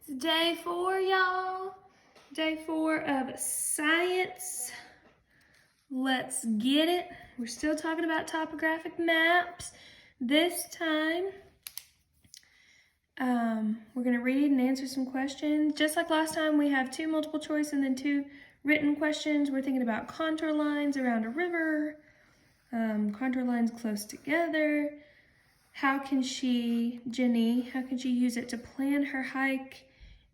It's day 4, y'all. Day 4 of science. Let's get it. We're still talking about topographic maps. This time, we're going to read and answer some questions. Just like last time, we have 2 multiple choice and then 2 written questions. We're thinking about contour lines around a river, contour lines close together. How can Jenny use it to plan her hike?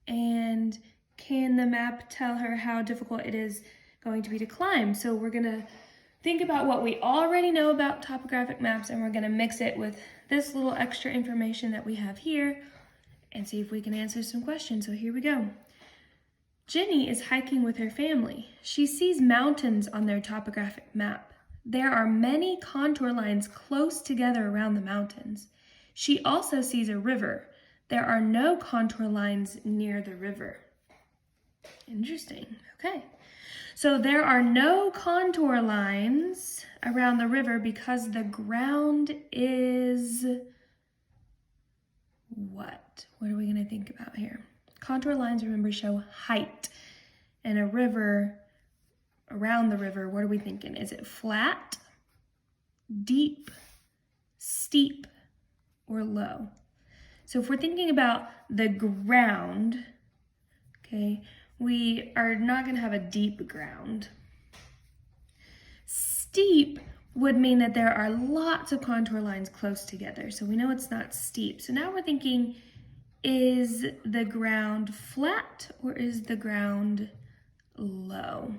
And can the map tell her how difficult it is going to be to climb? So we're going to think about what we already know about topographic maps, and we're going to mix it with this little extra information that we have here and see if we can answer some questions. So here we go. Jenny is hiking with her family. She sees mountains on their topographic map. There are many contour lines close together around the mountains. She also sees a river. There are no contour lines near the river. Interesting. Okay. So there are no contour lines around the river because the ground is what? What are we going to think about here? Contour lines, remember, show height. And a river, around the river, what are we thinking? Is it flat, deep, steep, or low? So if we're thinking about the ground, okay, we are not going to have a deep ground. Steep would mean that there are lots of contour lines close together, so we know it's not steep. So now we're thinking, is the ground flat or is the ground low?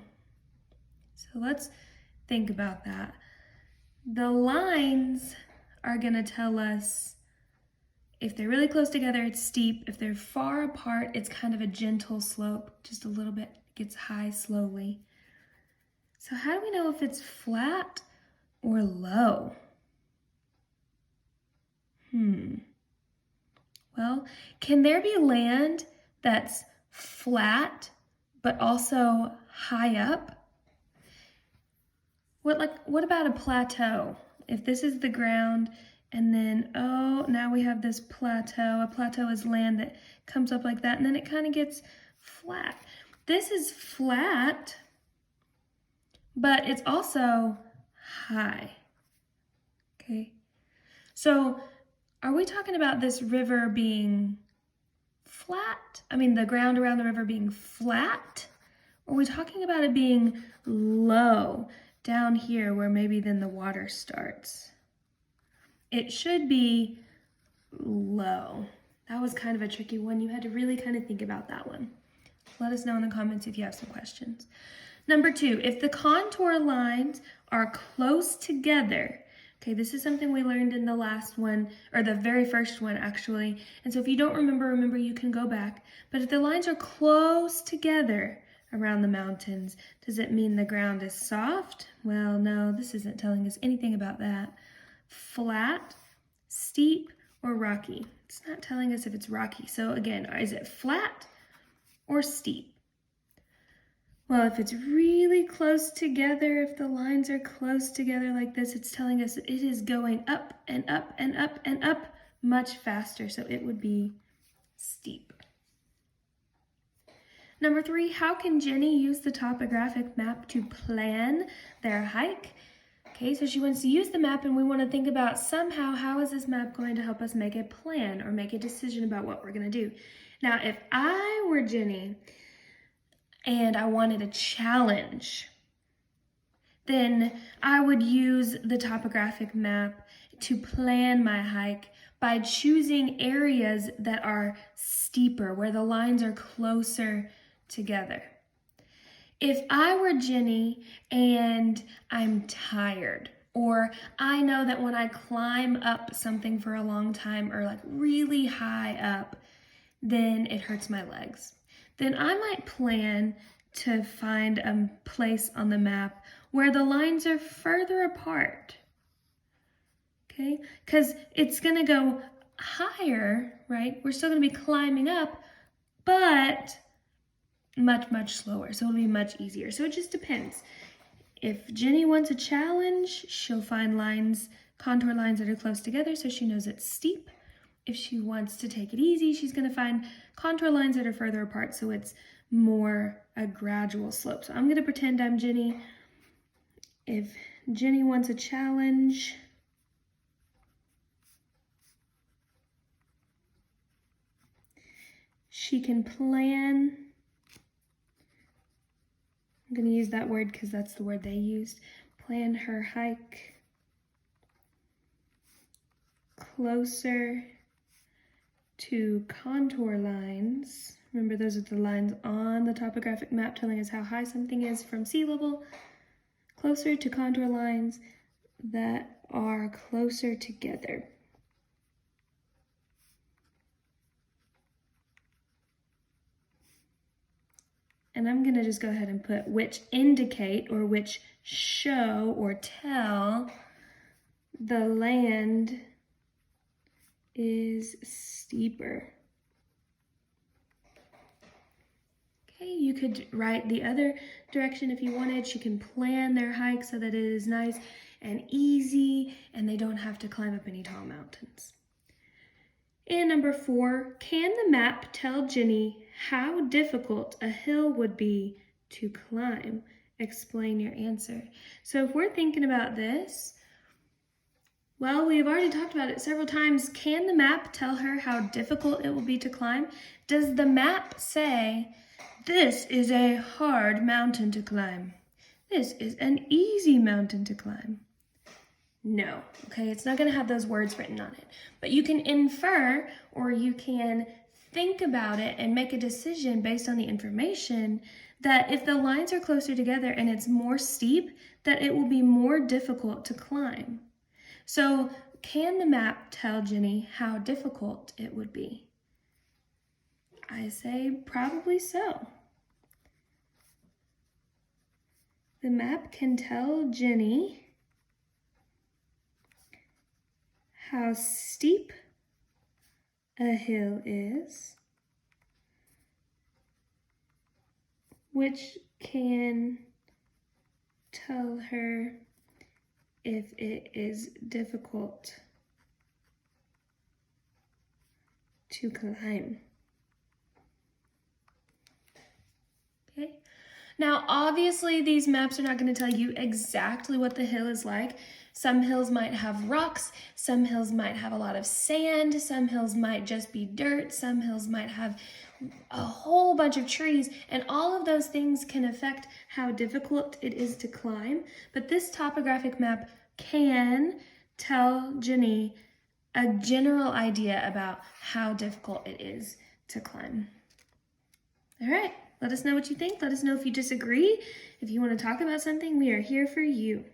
So let's think about that. The lines are going to tell us if they're really close together, it's steep. If they're far apart, it's kind of a gentle slope, just a little bit, gets high slowly. So how do we know if it's flat or low? Well, can there be land that's flat but also high up? What about a plateau? If this is the ground and then, now we have this plateau. A plateau is land that comes up like that and then it kind of gets flat. This is flat, but it's also high, okay? So are we talking about this river being flat? I mean, the ground around the river being flat? Or are we talking about it being low down here where maybe then the water starts? It should be low. That was kind of a tricky one. You had to really kind of think about that one. Let us know in the comments if you have some questions. Number 2, if the contour lines are close together, okay, this is something we learned in the last one, or the very first one actually. And so if you don't remember you can go back. But if the lines are close together around the mountains, does it mean the ground is soft? Well, no, this isn't telling us anything about that. Flat, steep, or rocky? It's not telling us if it's rocky. So again, is it flat or steep? Well, if it's really close together, if the lines are close together like this, it's telling us it is going up and up and up and up much faster. So it would be steep. Number 3, how can Jenny use the topographic map to plan their hike? Okay, so she wants to use the map and we want to think about somehow how is this map going to help us make a plan or make a decision about what we're going to do. Now, if I were Jenny and I wanted a challenge, then I would use the topographic map to plan my hike by choosing areas that are steeper, where the lines are closer together. If I were Jenny and I'm tired, or I know that when I climb up something for a long time or like really high up, then it hurts my legs, then I might plan to find a place on the map where the lines are further apart, okay? Because it's going to go higher, right? We're still going to be climbing up, but much slower, so it'll be much easier. So it just depends. If Jenny wants a challenge, she'll find contour lines that are close together so she knows it's steep. if she wants to take it easy, she's going to find contour lines that are further apart, so it's more a gradual slope. So I'm going to pretend I'm Jenny. If Jenny wants a challenge, she can plan. I'm going to use that word because that's the word they used. Plan her hike closer to contour lines. Remember, those are the lines on the topographic map telling us how high something is from sea level. Closer to contour lines that are closer together. And I'm going to just go ahead and put which indicate or which show or tell the land is steeper. Okay, you could write the other direction if you wanted. She can plan their hike so that it is nice and easy and they don't have to climb up any tall mountains. And number 4, can the map tell Jenny how difficult a hill would be to climb? Explain your answer. So if we're thinking about this, well, we've already talked about it several times. Can the map tell her how difficult it will be to climb? Does the map say, this is a hard mountain to climb? This is an easy mountain to climb? No, okay, it's not going to have those words written on it. But you can infer or you can think about it and make a decision based on the information that if the lines are closer together and it's more steep, that it will be more difficult to climb. So can the map tell Jenny how difficult it would be? I say probably so. The map can tell Jenny how steep a hill is, which can tell her if it is difficult to climb. Okay. Now, obviously, these maps are not going to tell you exactly what the hill is like. Some hills might have rocks, some hills might have a lot of sand, some hills might just be dirt, some hills might have a whole bunch of trees, and all of those things can affect how difficult it is to climb. But this topographic map can tell Jenny a general idea about how difficult it is to climb. All right. Let us know what you think. Let us know if you disagree. If you want to talk about something, we are here for you.